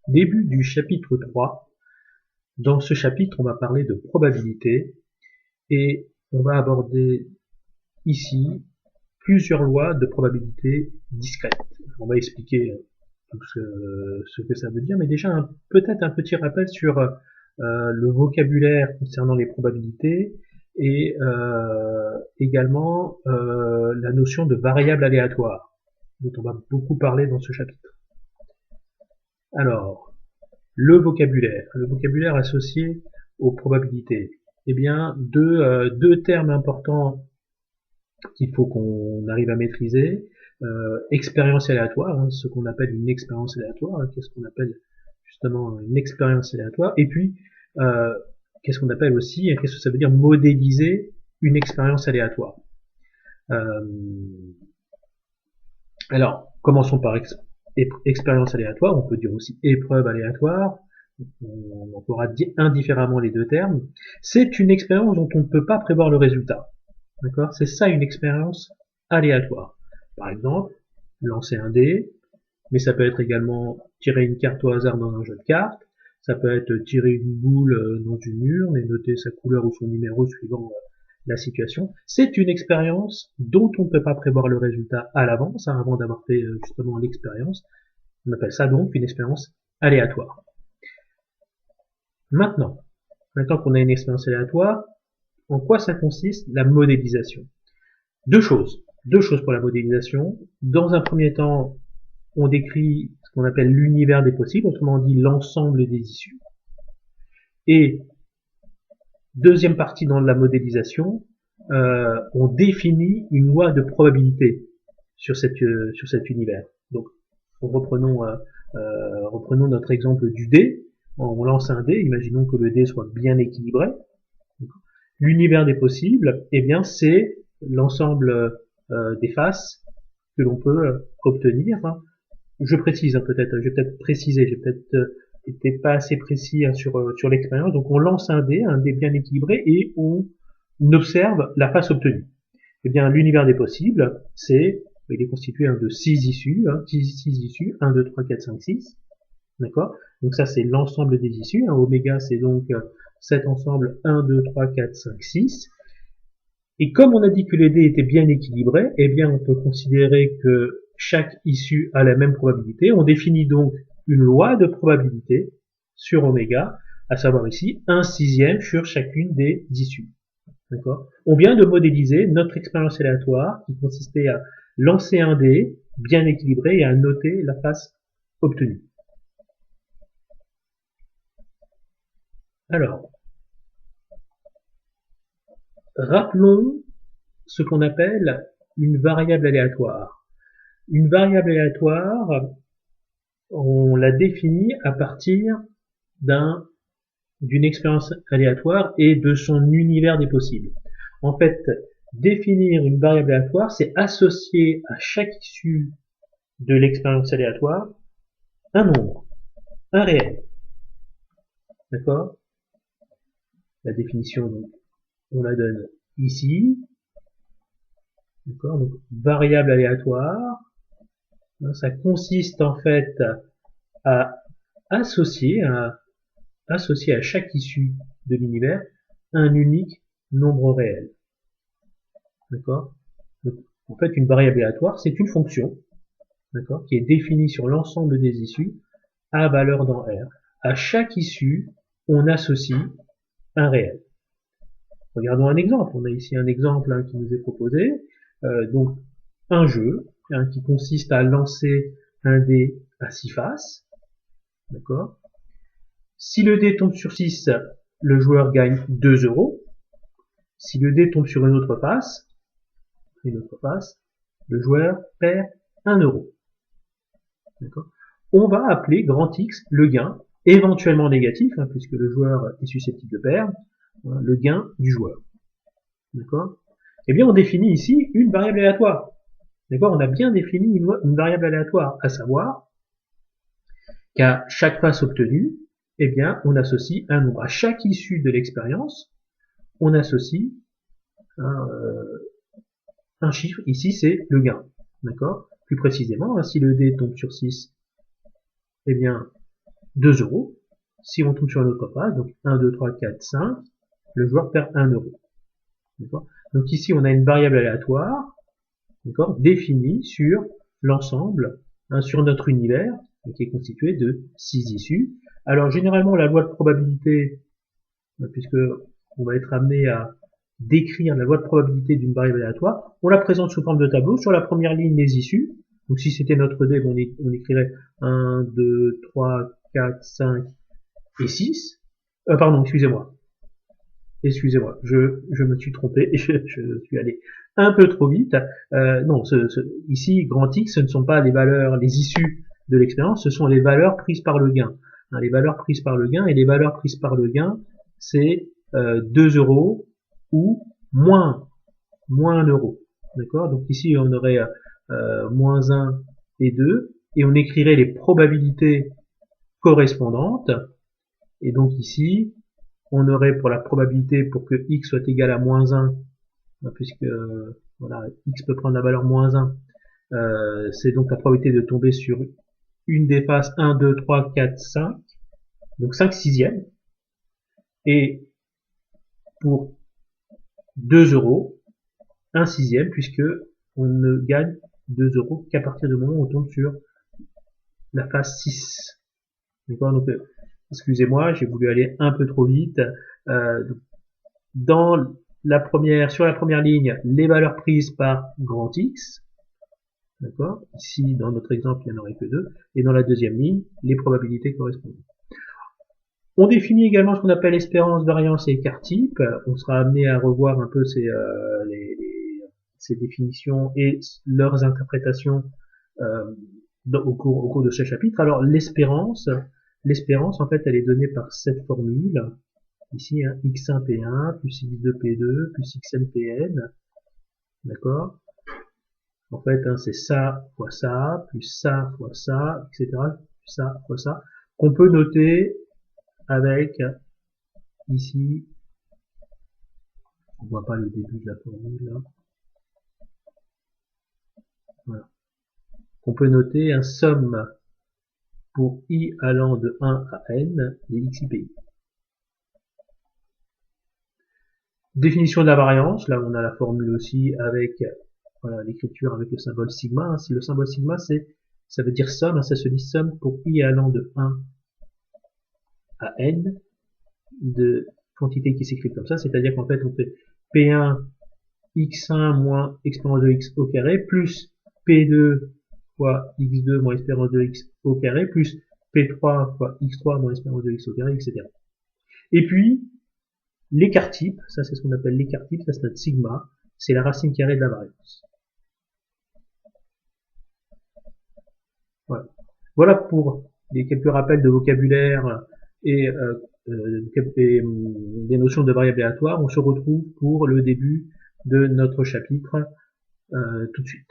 Début du chapitre 3. Dans ce chapitre, on va parler de probabilité et on va aborder ici plusieurs lois de probabilité discrète. On va expliquer tout ce que ça veut dire, mais déjà peut-être un petit rappel sur le vocabulaire concernant les probabilités et également la notion de variable aléatoire, dont on va beaucoup parler dans ce chapitre. Alors, le vocabulaire associé aux probabilités. Eh bien, deux termes importants qu'il faut qu'on arrive à maîtriser. Expérience aléatoire, hein, ce qu'on appelle une expérience aléatoire. Hein, qu'est-ce qu'on appelle justement une expérience aléatoire? Et puis, qu'est-ce qu'on appelle aussi, qu'est-ce que ça veut dire modéliser une expérience aléatoire? Alors, commençons par expérience aléatoire. On peut dire aussi épreuve aléatoire. On pourra dire indifféremment les deux termes. C'est une expérience dont on ne peut pas prévoir le résultat. D'accord? C'est ça une expérience aléatoire. Par exemple, lancer un dé, mais ça peut être également tirer une carte au hasard dans un jeu de cartes, ça peut être tirer une boule dans une urne et noter sa couleur ou son numéro suivant la situation. C'est une expérience dont on ne peut pas prévoir le résultat à l'avance, hein, avant d'avoir fait justement l'expérience. On appelle ça donc une expérience aléatoire. Maintenant qu'on a une expérience aléatoire, en quoi ça consiste la modélisation? Deux choses pour la modélisation. Dans un premier temps, on décrit ce qu'on appelle l'univers des possibles, autrement dit l'ensemble des issues. Et deuxième partie dans la modélisation, on définit une loi de probabilité sur cet univers. Donc, reprenons notre exemple du dé. On lance un dé, imaginons que le dé soit bien équilibré. L'univers des possibles, eh bien, c'est l'ensemble des faces que l'on peut obtenir. Je précise, peut-être, j'ai peut-être précisé, j'ai peut-être été pas assez précis sur l'expérience. Donc on lance un dé bien équilibré, et on observe la face obtenue. Eh bien, l'univers des possibles, il est constitué de 6 issues, 6 issues, 1, 2, 3, 4, 5, 6. D'accord? Donc ça, c'est l'ensemble des issues. Oméga, c'est donc cet ensemble 1, 2, 3, 4, 5, 6. Et comme on a dit que les dés étaient bien équilibrés, eh bien, on peut considérer que chaque issue a la même probabilité. On définit donc une loi de probabilité sur oméga, à savoir ici 1/6 sur chacune des issues. D'accord? On vient de modéliser notre expérience aléatoire qui consistait à lancer un dé bien équilibré et à noter la face obtenue. Alors, rappelons ce qu'on appelle une variable aléatoire. Une variable aléatoire, on la définit à partir d'une expérience aléatoire et de son univers des possibles. En fait, définir une variable aléatoire, c'est associer à chaque issue de l'expérience aléatoire un nombre, un réel. D'accord? La définition, donc, on la donne ici. D'accord? Donc, variable aléatoire, ça consiste en fait à associer à chaque issue de l'univers un unique nombre réel. D'accord? Donc, en fait, une variable aléatoire, c'est une fonction, d'accord, qui est définie sur l'ensemble des issues à valeur dans R. À chaque issue, on associe un réel. Regardons un exemple. On a ici un exemple qui nous est proposé. Donc, un jeu qui consiste à lancer un dé à 6 faces. D'accord? Si le dé tombe sur 6, le joueur gagne 2 euros. Si le dé tombe sur une autre face, le joueur perd 1 euro. D'accord? On va appeler grand X le gain, éventuellement négatif, puisque le joueur est susceptible de perdre, le gain du joueur. D'accord? Eh bien, on définit ici une variable aléatoire. D'accord? On a bien défini une variable aléatoire, à savoir qu'à chaque face obtenue, eh bien, on associe un nombre. À chaque issue de l'expérience, on associe un chiffre. Ici, c'est le gain. D'accord? Plus précisément, si le dé tombe sur 6, eh bien, 2 euros. Si on tombe sur une autre phase, donc 1, 2, 3, 4, 5, le joueur perd 1 euro. Donc ici, on a une variable aléatoire, définie sur l'ensemble, sur notre univers, qui est constitué de 6 issues. Alors généralement, la loi de probabilité, puisque on va être amené à décrire la loi de probabilité d'une variable aléatoire, on la présente sous forme de tableau. Sur la première ligne, les issues. Donc si c'était notre dé, on écrirait 1, 2, 3, 4, 5 et 6. Pardon, excusez-moi, je me suis trompé, je suis allé un peu trop vite. Non, ici, grand X, ce ne sont pas les valeurs, les issues de l'expérience, ce sont les valeurs prises par le gain. Les valeurs prises par le gain, et les valeurs prises par le gain, c'est 2 euros ou moins 1 euro. D'accord? Donc ici, on aurait moins 1 et 2, et on écrirait les probabilités correspondantes. Et donc ici, on aurait pour la probabilité pour que x soit égal à moins 1, puisque voilà, x peut prendre la valeur moins 1, c'est donc la probabilité de tomber sur une des faces 1, 2, 3, 4, 5, donc 5 sixièmes, et pour 2 euros, 1 sixième, puisque on ne gagne 2 euros qu'à partir du moment où on tombe sur la face 6. D'accord? Donc, excusez-moi, j'ai voulu aller un peu trop vite. Sur la première ligne, les valeurs prises par grand X. D'accord? Ici, dans notre exemple, il n'y en aurait que 2. Et dans la deuxième ligne, les probabilités correspondantes. On définit également ce qu'on appelle espérance, variance et écart type. On sera amené à revoir un peu ces définitions et leurs interprétations au cours de ce chapitre. Alors, l'espérance, en fait, elle est donnée par cette formule. Ici, x1 p1 plus x2 p2 plus xn pn. D'accord? En fait, c'est ça fois ça, plus ça fois ça, etc. Plus ça fois ça, qu'on peut noter avec, ici, on voit pas le début de la formule, là. Voilà. On peut noter un somme pour i allant de 1 à n des xipi. Définition de la variance, là on a la formule aussi avec voilà, l'écriture avec le symbole sigma. Si le symbole sigma, ça veut dire somme, ça se dit somme pour i allant de 1 à n de quantité qui s'écrit comme ça, c'est-à-dire qu'en fait on fait P1 x1 moins expérience de x au carré plus P2 fois x2 moins expérience de x au carré plus P3 fois x3 moins expérience de x au carré, etc. Et puis, l'écart type, ça c'est ce qu'on appelle l'écart type, ça c'est notre sigma, c'est la racine carrée de la variance. Voilà. Voilà pour les quelques rappels de vocabulaire et des notions de variables aléatoires. On se retrouve pour le début de notre chapitre tout de suite.